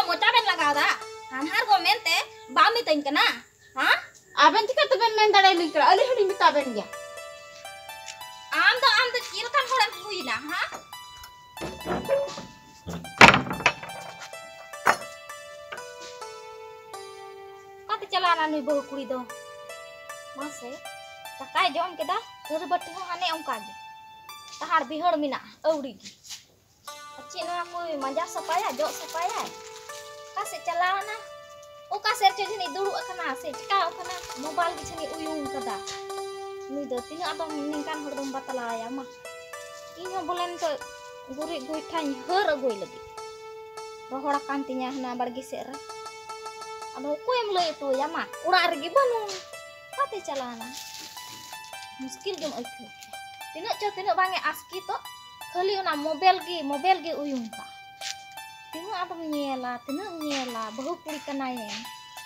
मोटा बेन लगा दा हानहार को मेनते बामी तइन कना हां आबेन चिका तबेन मेन दाड़े लिकरा अली हडी मिता बेन गया आम तो चिल kan होड़म हुईना हां कते चलाना नुई बहु कुड़ी दो मासे तकाय जम केदा घर बट्टी हो हाने ओंका गे तहार बिहड़ मिना औड़ी गे अच्छे ना कोई मजा सपाया जो सपाया का से चलाना ओ का से चजनी दुरु अकना से चिका अकना मोबाइल के छनी उयुं कदा नुई दो तिना आदम निंकान हड़ दम बतलाया मा इन हो बोलेन तो गुरी गुइठाई हर अगोय लगी रोहड़ा कांतिnya हना बड़गी से रे अदो कोई एम लय तो या मा उड़ा रगी बनु काते चलाना मुश्किल जम अइखो तिना बांगे आस्की तो खाली ओना मोबाइल गे उयुं का तिना आदम nyela बहु कुड़ी कनाये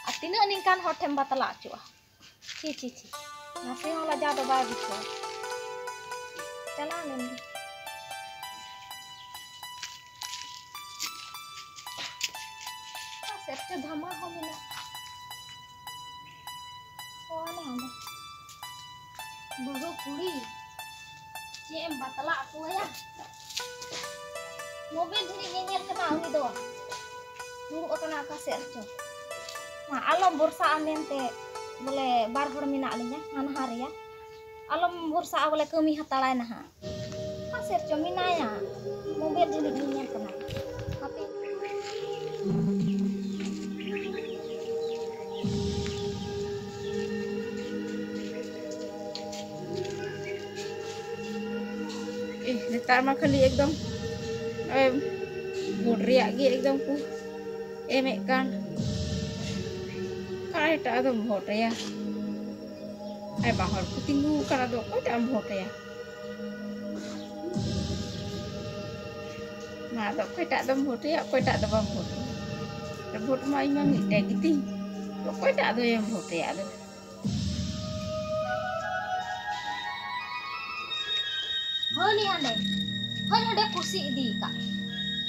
आ तिना निंकान होठेम बतला चुआ छी नासे होला जा दो बाय बिछो चला लेंगे सेट धमा हो मिला सोना हम बहु कुड़ी जेम बतला को या मोबाइल धरी nyel kena uni do nuru okana ka sercho nah alom bursa amente boleh bar hor mina alinya hanhar ya alom bursa boleh kami hatalai nah ka sercho minaya mobil dhiri nyel kena tapi नेतार मा खाली एकदम board रिया गे एकदम को एमे कान काय टा दम vote या ai bahor ku tinggu kana do ko ta vote या ना do ko ta dam vote या ko ta da bam vote ta vote mai mang ni te giti do ko ta do yang vote या do honi hande kursi idi ka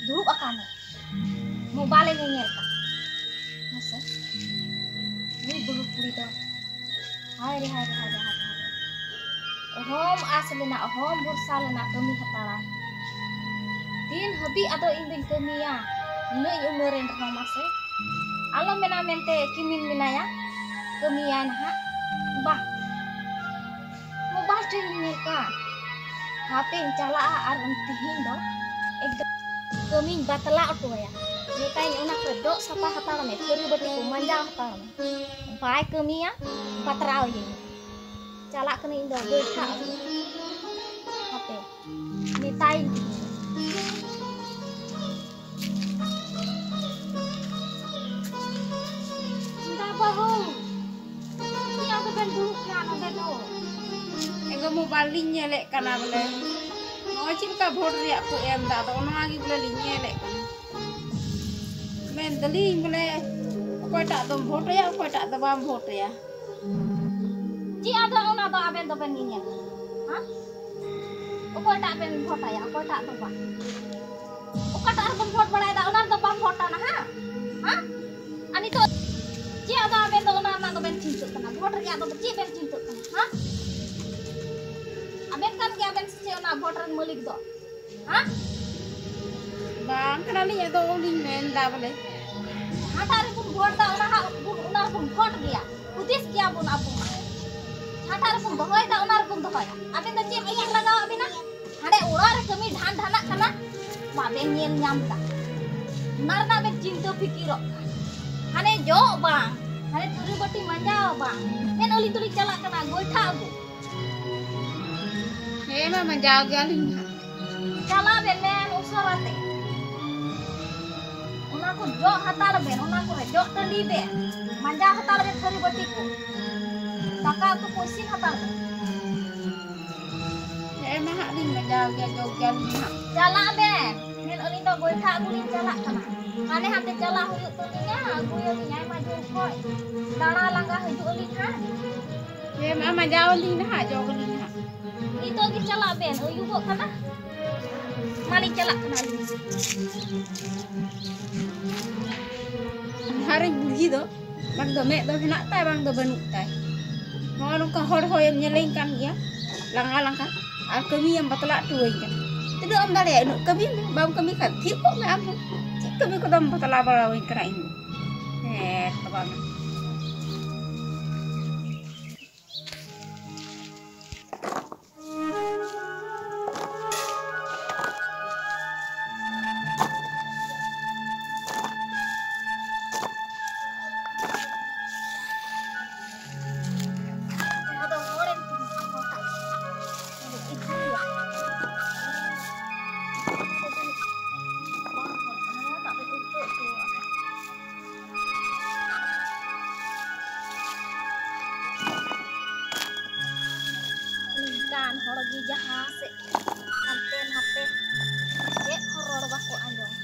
dulu akane mobile nyel ka masa ni bulu puri do hai re ohom aslena ohom bursalena kami hatala din habi ado indin kamiya lei umuren ro mase alo mena mente kimin minaya kamiya nah bah mobile nyel ka HP chala ar tihin do एकदम कमी बतला तो या नेताई ओना को दो सपा हताल में थोड़ी बटी को मंजा हताल में बाय कमिया बतराव ये चला कने इन दो बैठा HP नेताई इंदा बहु या तो ben dulu kan ada do एकदम मोबाइल लिंग nyelek kana bole no चिका भोट रिया को एम दा तो ओना गी बोले लिंग nyelek kana men दली बोले कोटा दम भोट या कोटा द बाम भोट या जी आदा ओना तो आबेन तो ben nyel हां कोटा बेन भोट या कोटा तो बा कोटा बन भोट बड़ाय दा ओना तो बाम भोट ना हां अनि तो जी आदा आबेन तो ओना ना तो ben चिंतु kana भोट रिया तो जी ben चिंतु kana हां aben kan ke aben se ona voteran malik do ha bang kana ni do ling men da bole hatare pun vote da ona pun vote dia putis kia pun apu hatare pun bohoy da ona pun dohoy aben da che yang lagaw abena hade urar kami dhan dhana kana ma ben nyel nyam da narna ben cinta pikiro hane jo bang hane turi boti manja bang men oli tuli chala kana goitha abu Hema menjauh galing. Cala ben men usarate. Una ko jo hatar ben, una ko jo tali ben. Manja hatar ben thori boti ko. Taka to posin hatar ben. Hema haling menjauh galing. Cala ben. Men oli do goitha gulin cala kana. Mane hate cala huyuk to nya, guyo nya maju koi. Dana langga hujuk oli ha. Hema menjauh ling ha jo galing ha. Itu lagi celak ben, yugo kana mali celak kana hari buji do bang do mek do henak tay bang do banuk tay no nongka hor yang nyeleng kan ya langka kami yang batala tuai kan tidak om dale no kami bang kami kan tipo me am kami ko dam batala barawin kera ini tabang hor lagi jahat sih anten HP cek horor bako anjong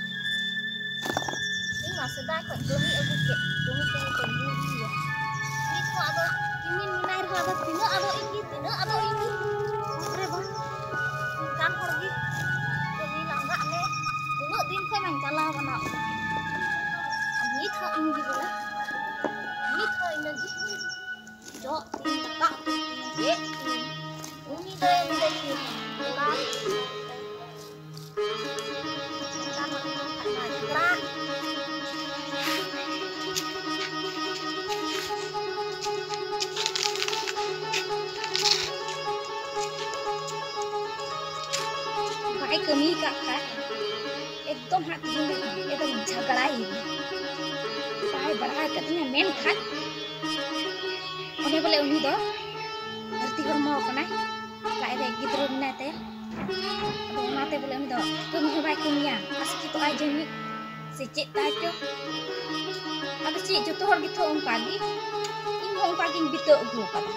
ini masa dah kok demi aku ke demi ya ini tuh ada ingin menarik ada tina ada ini sore bah kan hor lagi jadi langga ne tengok din kau main kalah mana ini tuh ini gitu ini tuh ini lagi jok tin tak cek ini tuh yang jadi kan gerak pakai kami kakak एकदम हाथ में एकदम झगड़ाई पाए बढ़ाए katanya men kan boleh undi do arti hormo kanai la ada gidro nate ado nate boleh undi do kami hebai kumia aski to aja ni secik tajo ada si joto hor gitu pagi ing hong pagi bito ugu kada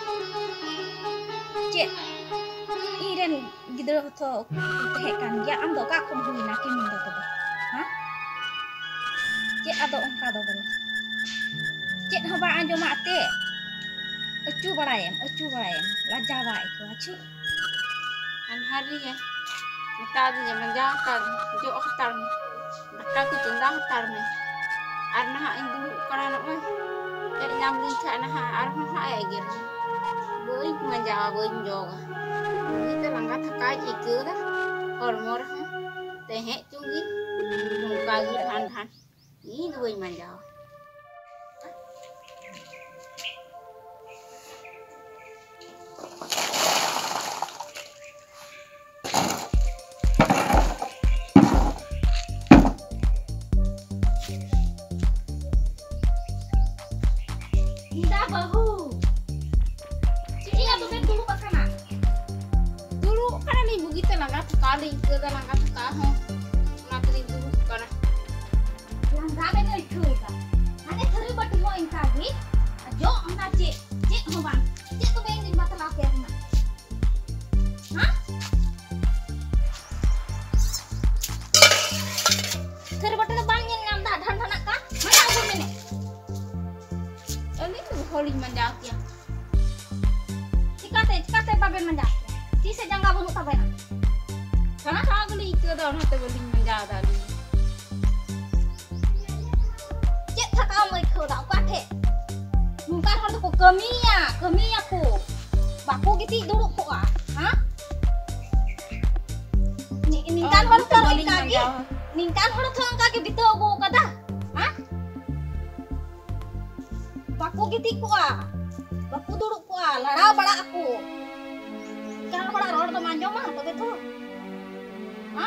cek iren gidro to tehekan ya am do ka kum huina kimin do to ha cek ado ongka do boleh cek haba anjo mate acu barayam laja baik ko aci an hari ya kita dia menjakan jo aktar mereka ku tinggal aktar me arna ha indu karana mah jadi nyambung cana ha arna ha egir boy menjaga boy joga kita langgat kai iku da hormor ha tehe cungi muka gir han ini boy menjaga bahu ini apa ben dulu pakana dulu kan ibu kita langkat sekali ke langkat sekali nakri dulu kana langga ben itu ka ane thari bat mo inka gi ajo ana cek ho bang cek to ben din batala ke na ha thari bat na bang yen ngam da dhan dhana ka mana aku mene ini tuh holy manjak ya cikate baben manjak ci se jangga bulu tabena karena kagak itu dah orang tuh holy manjak tadi cek tak kau mau ikut aku ate bukan hal tu kami ya ku baku gitu dulu ku ah ha ni kan hal tu kaki ningkan hal tu kaki bitu aku kata ha baku gitu ku ah baku dulu ku ah lara bala aku kan bala rod tu manjo mah tu betul ha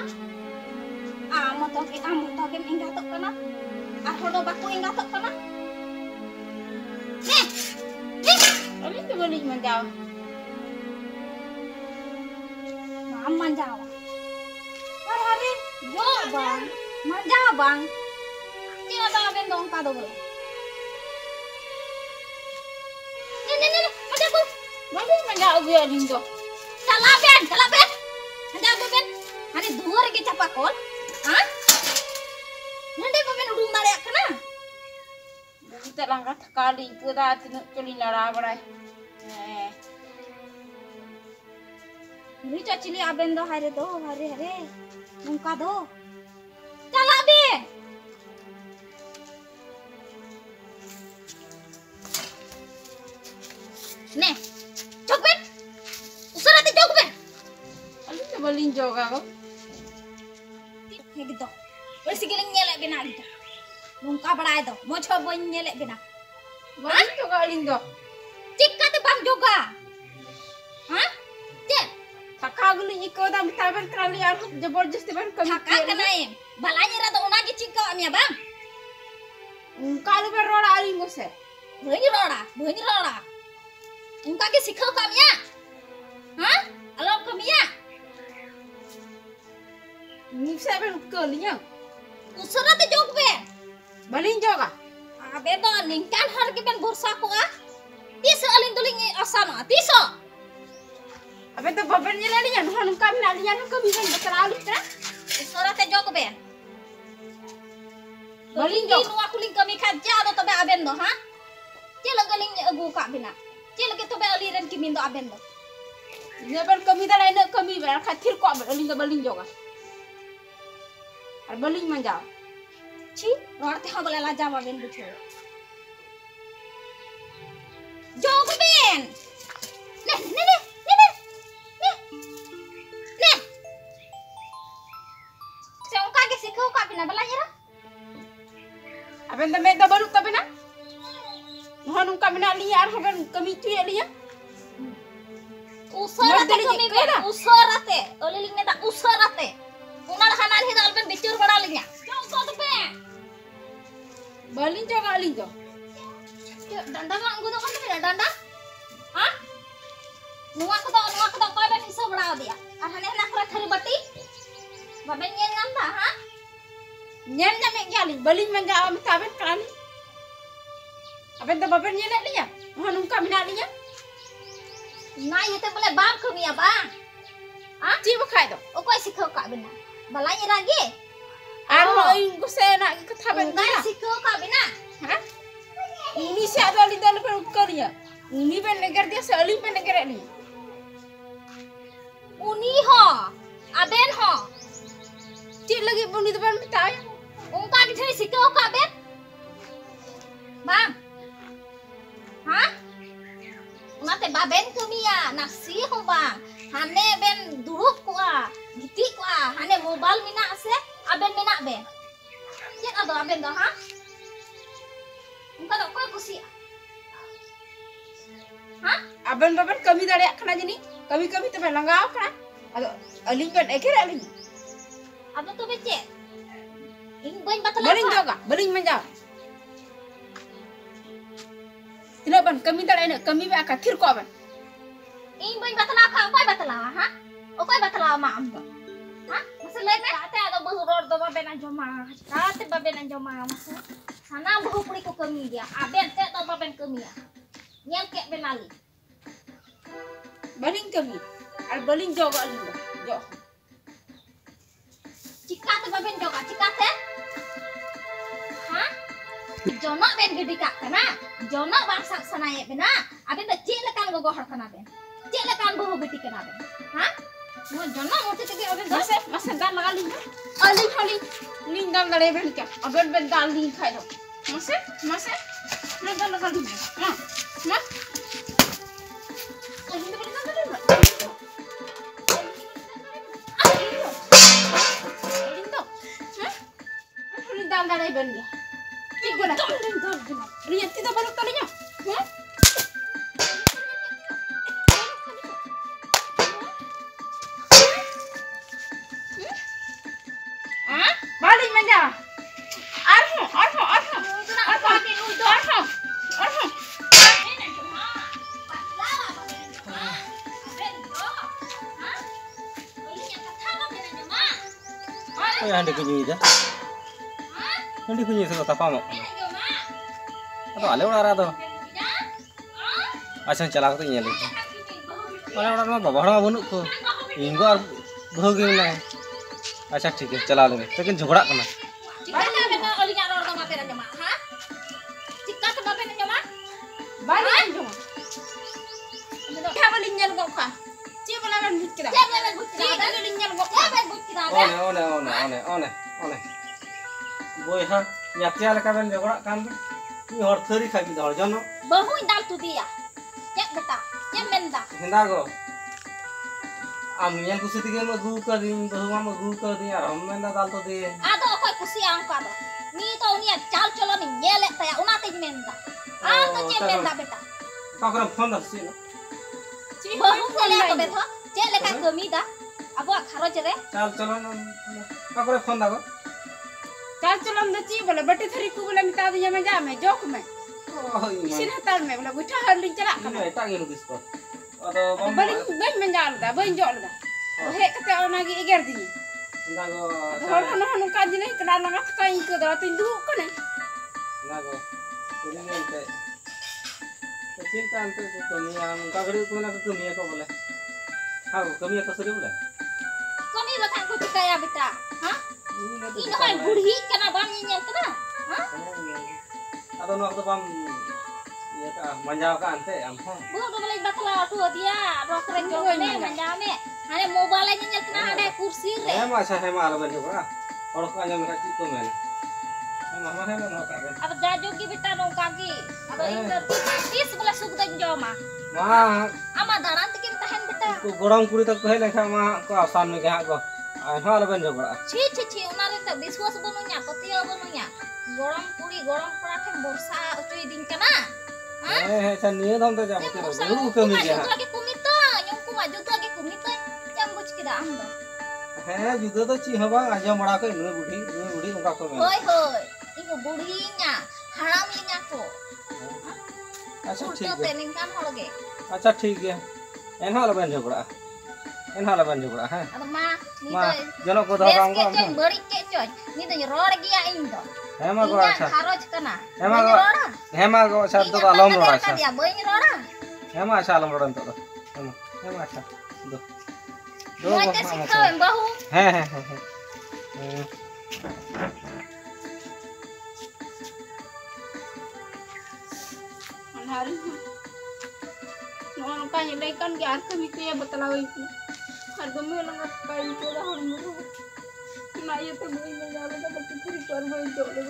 amo to ke enggak tok kana do baku enggak tok kana ini tuh holy manjak manjau hari yo bang manjau bang cina ta ben dong ka do boleh ne ada bu holy manjak gue ading do salah ben ada bu ben hari dua lagi capakol ha nanti bu ben udung dare kana kita langkat sekali ke dah tinuk culi lara berai ini cacili aben do hari nungka do cala ben Ne, jog ben. Usara te jog ben. Aling to baling joga ko. He gitu. Wes giling nyelek bina gitu. Nungka badai do. Mo chobo nyelek bina. Baling joga aling to. Cika te bang joga. Hah? Cek. Thaka gulu iko da mitaben krali ar जबरदस्ती ban kami. Thaka kanaim. Balanya rada onagi cika amya bang. Kalu ber roda aling mo se. Banyi roda. Nungka ke sikhau kamya. Hah? Alo kamya. Ni se ben kalinya. Usara te jog ben. Baling joga. Abe do ningkan har ke ben borsa ko a. Tiso alin tuling asana. Tiso. Abe to baben nyela linya no hanum kami na linya no kami ben betrali tra. Usara te jog ben. Baling Galing joga. nu aku ling kami kerja do tobe aben do, ha? Cela galing agu ka bina. Cela ke tobe aliren kimin do aben do. Ni ben kami da lain kami ber khatir ko aling da baling joga. Ar baling manja. Chi, norte ha bala la jama ben bucho. Jog ben. Ne. Saya ungka ke sikhau ka bina bala yara. Aben da me da balu ta bena. No hanum kami na linya ar ben kami tu ya linya. Usara te Madali kami ke ben. na? Usara te. Oliling me ta usara te. Unar hanan hi dal ben bichur bada linya. Jog ben. Baling joga aling to. Danda bang gudo kan bina danda? Hah? Nuwa ko do ko ben hiso bada dia. Ar hanen na kra thari bati. Baben nyen ngam ta, ha? Nyen na me gali baling manja am taben krali. Aben da baben nyela linya. No hanum kami na linya. Na yete bole bam kami ya bang. Ha? Chi ba khai do. Okoi sikhau ka bina. Balanya lagi. Ar Oh. no ing ko se na ka thaben Enggak na. sikhau ka bina. Ha? Ini se ado ali dal per ukariya. Ini ben negar dia se ali ben negar ali. Uni ho. Aben ho. Chi lagi buni do ben mitay. Ungka ki thari sikhau ka ben. Bang. Ha? Unate baben kami ya. Nasi ho bang. Hane ben durup ko a. Giti ko a. Hane mobile mina ase. Aben mina ben. Cek ado aben do, ha? Ungka do koy kusi. Ha? Aben baben kami dare khana jini. Kami te ben langao khana. Ado aling ben eker aling. Ado to bece. Ing bain batala. Baling joga, baling manja. Tina ban kami dare na kami be akathir ko ban. Ing bain batala ka koy batala, ha? O koy batala ma am. Ha? Masalay me ate ado bahu rod do baben anjoma. Ate baben anjoma masu. Sana bahu puri ko kami dia. Aben te do baben kami ya. Nyam ke benali. Baling kami. Ar baling joga aling do. Jo. Cika te baben joga, cika te. Ha? Jono ben gede kak kana. Jono bangsa sanaye bena. Aben da cek lekan gogo har kana ben. Cek lekan bahu beti kana ben. Ha? Mo jono mote te aben do. Masa dal laga aling. Aling. Ling dal dare ben ka. Aben ben dal ling khai do. Masa. Na dal laga aling. Ma. Aling do ben dal dare. Aling do. Ha? Aling dal dare ben dia. Tik guna. Lihat tidak baru talinya. Ha? Balik manja. Arho. Oh ya ande kunyi ida. Ande kunyi sa tapa mo. Ato ale ora do. Asan chala ko nyel. Ale ora ma baba hora banuk ko. Ingo ar bhogi na. अच्छा ठीक है चला लेंगे लेकिन झगड़ा करना Balik jom. Kaya balik nyal gok ka. Cie bala ben bukira. Cie balik nyal gok ka. one boy ha nyatya leka ben झगड़ा kan ni hor thari khai ki dor jono bahu dal tu dia Cek beta, cek menda. Hinda go. Am nyel kusi tige ma gu ka din bahu ma gu ka din ar am menda dal to de. Ado okoi kusi angka do. Ni to ni chal cholo ni nyele taya una te menda. Ado cek menda beta. Ka kram phone da si no. Bahu kole to betho, cek leka kami da. Abo kharoj re. Chal chalo no. Ka kore phone da go. चाल चलो हम ची बोले बटे थरी को बोले मिटा दिया मैं जा मैं जोक में Oh, सिर हतार में बोले बैठा हर लिंग चला ini eta ngin dis ko. Ado bom. बड़ी बड़ी में जाल दा बड़ी जोल दा हे कते ओना गी एगर दी Hinda go. हर हन हन का जिने कला लगा थकाई को दा तिन दु कने Hinda go. Ini ente. Cinta ante ko kami yang kagri ko na kami ko boleh. Ha kami ko seri boleh. Koni batang ko cikaya beta. Ha? Ini hoi burhi kana bam nyel kana. Ha? Ado no to bam ya ka manjaw ka ante am ha. Bu do balik batla tu dia, rok re jok me manjam me. Hane mobile nyel kana ade kursi re. Hema sa hema alo ben juga. Oro ka nyam ka ti ko men. Mama hema no ka ben. Ab ja jogi beta no kagi. Ado inter tis bola suk da joma. Ma Ama daran tikim tahen beta. ko gorong kuri tak hele kha ma ko asan me ka ko. Ha alo ben juga. Ci una re ta biswas bonunya, patiya bonunya. Gorom puri gorom pura ke borsa ucuy din kana. Ha? San niye dom to jam ke lu kami ja. Lagi kumito, yung kumaju tu lagi kumito. Jam buch kida ando. He judo to chi haba aja mara ko nu budi ongka ko men. Hoi hoi, ibu budinya, haram linya ko. Acha Uto ठीक है. teningkan hologe. अच्छा ठीक है N हाल बन झगड़ा N हाल बन झगड़ा है Ado ma, ni मा to. जनो को Bes दो काम ke को coy, beri ke coy. Ni to rod gia indo. है मा को Inya अच्छा haroj kana. है मा को Roda. है मा को अच्छा तो आलम रोड़ा अच्छा Dia beuy roda. है मा अच्छा आलम रोड़ा तो है मा अच्छा दो दो Moy को te मा sikau em bahu. है hari no ka ni dai kan ge ar kami ko ya batlawi ko har do me langa kai ko da hor mu na ye te boi me jabe da bate thari kar boi jole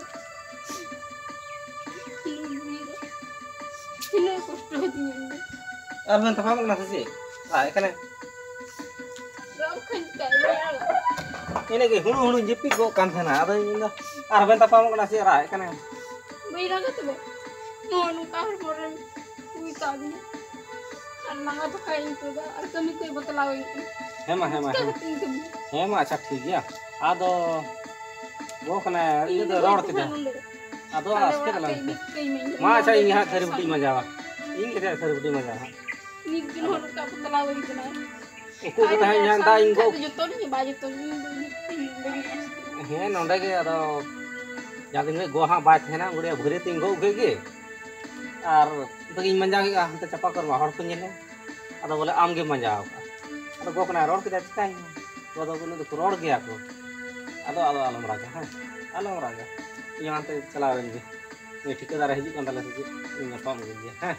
ini kosto hedi R ben tafam na sih ah kan ram khan kai ya ini ke hunu hunu jepi ko kan thana ada ini ar ben tafam na sih ra kan boi langa te no no ka har more ui ta di ar langa to kai ko da ar kami ko batlawi ko है मा है मा अच्छा ठीक है आदो वो कना ये तो रोड के आदो आस्ते कला मा अच्छा यहाँ थरी बुटी मजावा इन के थरी बुटी मजा nik din hono ka batlawi ko na को तो है यहाँ दा इनको joto ni ba joto ni है नोंडे के आदो या दिन में गोहा बात है ना गुड़िया भरे तिंगो के और तो इन मंजा के हम तो चपा कर हर को नेले आदो बोले आम के मजावा आदो को कना रोड के चिकाई वो तो बोले तो रोड गया को आदो आदो आलम राजा है आलम राजा यहाँ पे चला रहे ये ठेकेदार है जी कंडला से इन पाम गया है